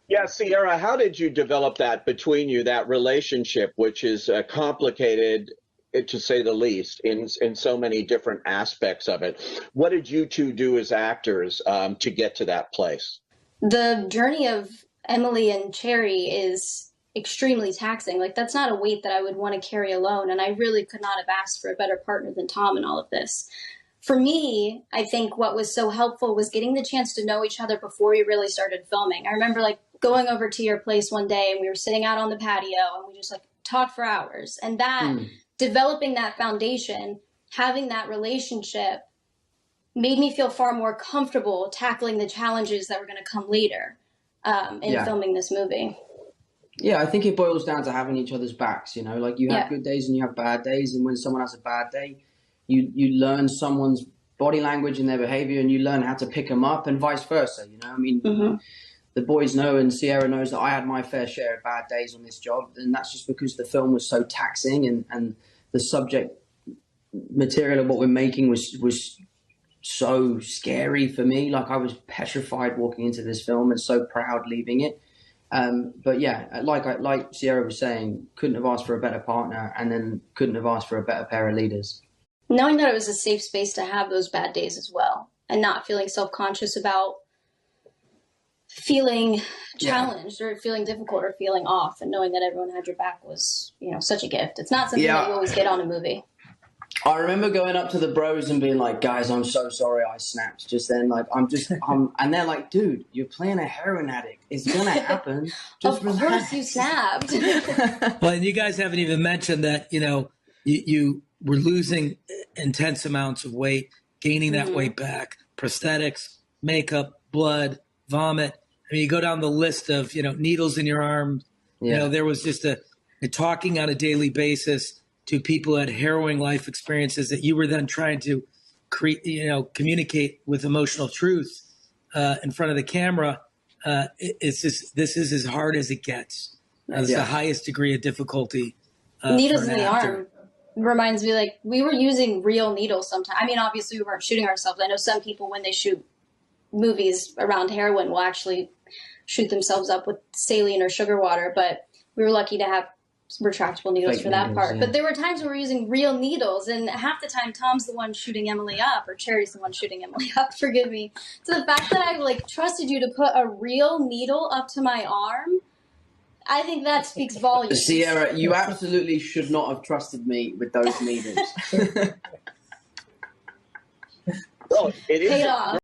Yeah, Ciara, how did you develop that between you, that relationship, which is complicated, to say the least, in so many different aspects of it? What did you two do as actors to get to that place? The journey of Emily and Cherry is extremely taxing. Like, that's not a weight that I would want to carry alone. And I really could not have asked for a better partner than Tom in all of this. For me, I think what was so helpful was getting the chance to know each other before we really started filming. I remember like going over to your place one day and we were sitting out on the patio and we just like talked for hours. And that developing that foundation, having that relationship made me feel far more comfortable tackling the challenges that were going to come later in filming this movie. Yeah, I think it boils down to having each other's backs, you know, like you have good days and you have bad days. And when someone has a bad day, you learn someone's body language and their behavior and you learn how to pick them up and vice versa. You know, I mean, the boys know and Ciara knows that I had my fair share of bad days on this job. And that's just because the film was so taxing and the subject material of what we're making was so scary for me. Like I was petrified walking into this film and so proud leaving it. But yeah, like Ciara was saying, couldn't have asked for a better partner and then couldn't have asked for a better pair of leaders. Knowing that it was a safe space to have those bad days as well and not feeling self-conscious about feeling challenged or feeling difficult or feeling off, and knowing that everyone had your back was, you know, such a gift. It's not something that you always get on a movie. I remember going up to the bros and being like, guys, I'm so sorry I snapped just then. Like, and they're like, dude, you're playing a heroin addict. It's going to happen. Just of course you snapped. Well, and you guys haven't even mentioned that, you know, you were losing intense amounts of weight, gaining that weight back, prosthetics, makeup, blood, vomit. I mean, you go down the list of, you know, needles in your arm. You know, there was just a talking on a daily basis to people who had harrowing life experiences that you were then trying to communicate with emotional truth in front of the camera. This is as hard as it gets. It's the highest degree of difficulty. Needles in the arm reminds me, like, we were using real needles sometimes. I mean, obviously we weren't shooting ourselves. I know some people, when they shoot movies around heroin, will actually shoot themselves up with saline or sugar water, but we were lucky to have retractable needles for that part. But there were times where we were using real needles, and half the time Tom's the one shooting Emily up, or Cherry's the one shooting Emily up, forgive me. So the fact that I like trusted you to put a real needle up to my arm, I think that speaks volumes. Ciara, you absolutely should not have trusted me with those needles. Oh, it is. Paid off.